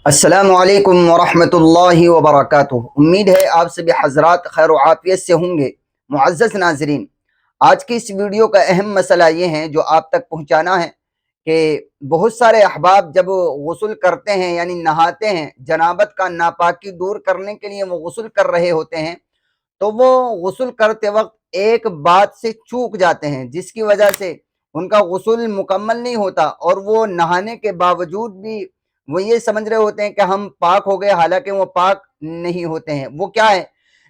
अस्सलामुअलैकुम वरहमतुल्लाहि वबरकातुहू। उम्मीद है आप सभी हजरात खैर व आफियत से होंगे। मुअज़्ज़ज़ नाज़रीन, आज की इस वीडियो का अहम मसला ये है जो आप तक पहुंचाना है कि बहुत सारे अहबाब जब गुस्ल करते हैं यानी नहाते हैं, जनाबत का नापाकी दूर करने के लिए वो गुस्ल कर रहे होते हैं, तो वो गुस्ल करते वक्त एक बात से चूक जाते हैं जिसकी वजह से उनका गुस्ल मुकम्मल नहीं होता और वो नहाने के बावजूद भी वो ये समझ रहे होते हैं कि हम पाक हो गए, हालांकि वो पाक नहीं होते हैं। वो क्या है,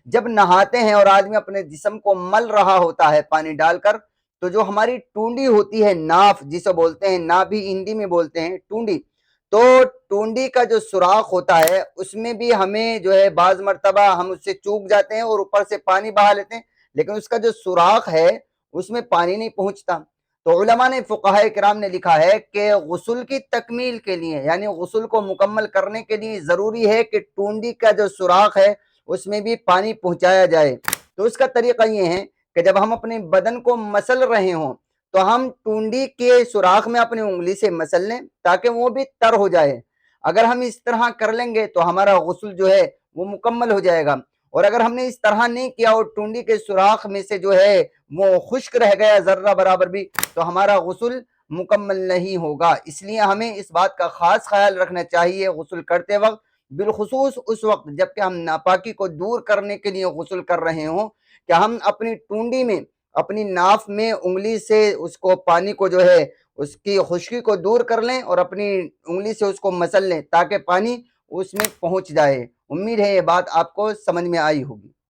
जब नहाते हैं और आदमी अपने जिस्म को मल रहा होता है पानी डालकर, तो जो हमारी टूंडी होती है, नाफ जिसे बोलते हैं, ना भी हिंदी में बोलते हैं टूंडी, तो टूंडी का जो सुराख होता है उसमें भी हमें जो है बाज मर्तबा हम उससे चूक जाते हैं और ऊपर से पानी बहा लेते हैं, लेकिन उसका जो सुराख है उसमें पानी नहीं पहुंचता। तो उलमा ने, फुक़हा किराम ने लिखा है कि गुस्ल की तकमील के लिए यानी गुस्ल को मुकम्मल करने के लिए ज़रूरी है कि टूंडी का जो सुराख है उसमें भी पानी पहुंचाया जाए। तो उसका तरीका ये है कि जब हम अपने बदन को मसल रहे हों तो हम टूंडी के सुराख में अपनी उंगली से मसल लें ताकि वो भी तर हो जाए। अगर हम इस तरह कर लेंगे तो हमारा गुस्ल जो है वो मुकम्मल हो जाएगा। और अगर हमने इस तरह नहीं किया और टूंडी के सुराख में से जो है वो खुश्क रह गया जर्रा बराबर भी, तो हमारा गुस्ल मुकम्मल नहीं होगा। इसलिए हमें इस बात का खास ख्याल रखना चाहिए गुस्ल करते वक्त, बिलखुसूस उस वक्त जबकि हम नापाकी को दूर करने के लिए गुस्ल कर रहे हों, कि हम अपनी टूंडी में, अपनी नाफ में उंगली से उसको पानी को जो है उसकी खुश्की को दूर कर लें और अपनी उंगली से उसको मसल लें ताकि पानी उसमें पहुंच जाए। उम्मीद है ये बात आपको समझ में आई होगी।